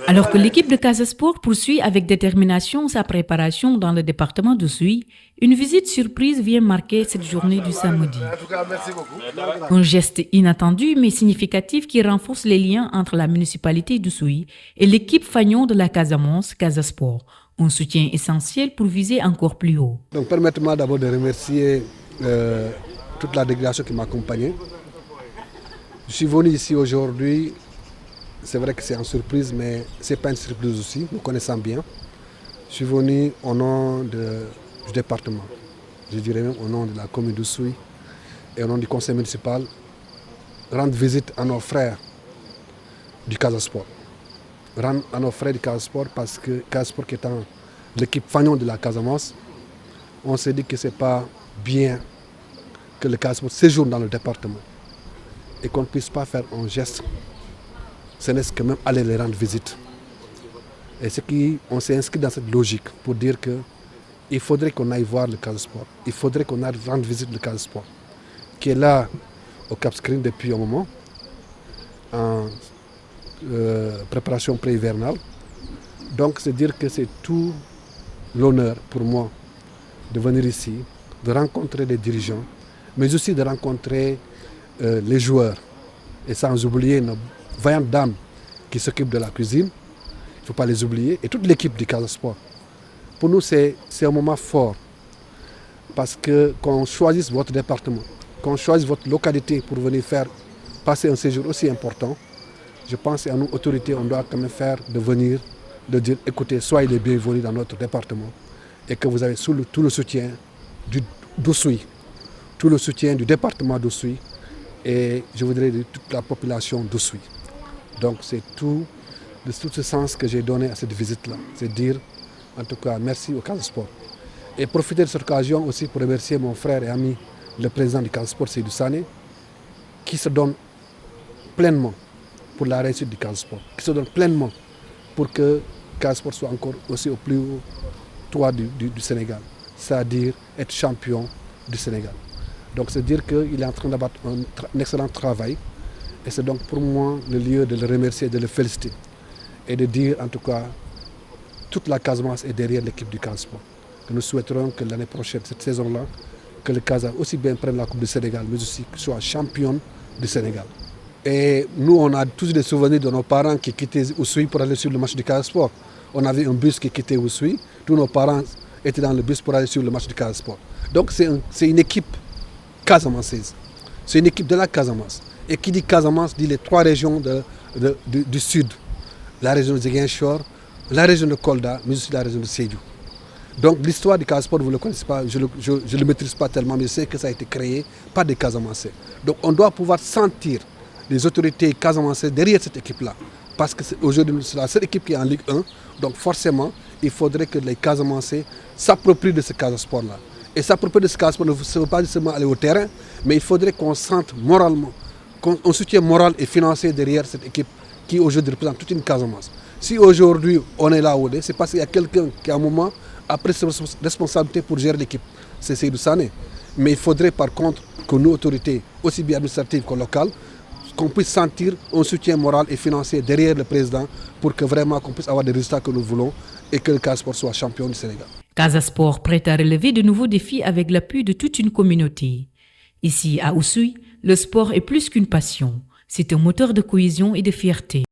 Alors que l'équipe de Casa Sport poursuit avec détermination sa préparation dans le département d'Oussouye, une visite surprise vient marquer cette journée du samedi. Un geste inattendu mais significatif qui renforce les liens entre la municipalité d'Oussouye et l'équipe fanion de la Casamance, Casa Sport. Un soutien essentiel pour viser encore plus haut. Donc permettez-moi d'abord de remercier toute la délégation qui m'a accompagné. Je suis venu ici aujourd'hui, c'est vrai que c'est une surprise, mais ce n'est pas une surprise aussi, nous connaissons bien. Je suis venu au nom du département, je dirais même au nom de la commune d'Oussouye et au nom du conseil municipal, rendre visite à nos frères du Casa Sport. Rendre à nos frères du Casa Sport parce que Casa Sport qui étant l'équipe fanion de la Casamance, on s'est dit que ce n'est pas bien que le Casa Sport séjourne dans le département et qu'on ne puisse pas faire un geste, ce n'est que même aller les rendre visite. Et on s'est inscrit dans cette logique pour dire qu'il faudrait qu'on aille voir le Casa Sport, il faudrait qu'on aille rendre visite le Casa Sport, qui est là au Cap Skirring depuis un moment, en préparation pré-hivernale. Donc c'est dire que c'est tout l'honneur pour moi de venir ici, de rencontrer les dirigeants, mais aussi de rencontrer les joueurs. Et sans oublier nos vaillantes dames qui s'occupent de la cuisine, il ne faut pas les oublier, et toute l'équipe du Casa Sport. Pour nous, c'est un moment fort, parce que quand on choisisse votre département, quand on choisisse votre localité pour venir passer un séjour aussi important, je pense qu'à nous, autorités, on doit quand même de dire, écoutez, soyez les bienvenus dans notre département et que vous avez tout le soutien d'Oussouye, tout le soutien du département d'Oussouye et je voudrais de toute la population d'Oussouye. Donc c'est tout ce sens que j'ai donné à cette visite-là, c'est dire en tout cas merci au Casa Sport. Et profiter de cette occasion aussi pour remercier mon frère et ami, le président du Casa Sport, Seydou Sané, qui se donne pleinement pour la réussite du Casa Sport, qui se donne pleinement pour que Casa Sport soit encore aussi au plus haut toit du Sénégal, c'est-à-dire être champion du Sénégal. Donc c'est dire qu'il est en train d'abattre un excellent travail et c'est donc pour moi le lieu de le remercier, de le féliciter et de dire en tout cas toute la Casamance est derrière l'équipe du Casa Sport. Que nous souhaiterons que l'année prochaine, cette saison-là, que le Casa aussi bien prenne la Coupe du Sénégal, mais aussi soit championne du Sénégal. Et nous, on a tous des souvenirs de nos parents qui quittaient Oussouye pour aller sur le match du Casa Sport. On avait un bus qui quittait Oussouye, tous nos parents étaient dans le bus pour aller sur le match du Casa Sport. Donc c'est une équipe casamançaise, c'est une équipe de la Casamance. Et qui dit Casamance dit les trois régions du sud, la région de Ziguinchor, la région de Kolda, mais aussi la région de Sédhiou. Donc l'histoire du Casa Sport, vous ne le connaissez pas, je ne le maîtrise pas tellement, mais je sais que ça a été créé par des Casamançais. Donc on doit pouvoir sentir les autorités casamançaises derrière cette équipe-là. Parce qu'aujourd'hui, c'est la seule équipe qui est en Ligue 1. Donc forcément, il faudrait que les Casamançais s'approprient de ce Casa Sport-là. Et s'approprier de ce Casa Sport ne veut pas seulement aller au terrain, mais il faudrait qu'on sente moralement, qu'on soutient moral et financier derrière cette équipe qui aujourd'hui représente toute une Casamance. Si aujourd'hui on est là où on est, c'est parce qu'il y a quelqu'un qui à un moment a pris ses responsabilités pour gérer l'équipe. C'est Seydou Sané. Mais il faudrait par contre que nos autorités, aussi bien administratives que locales, qu'on puisse sentir un soutien moral et financier derrière le président pour que vraiment qu'on puisse avoir des résultats que nous voulons et que le Casa Sport soit champion du Sénégal. Casa Sport prête à relever de nouveaux défis avec l'appui de toute une communauté. Ici, à Oussouye, le sport est plus qu'une passion. C'est un moteur de cohésion et de fierté.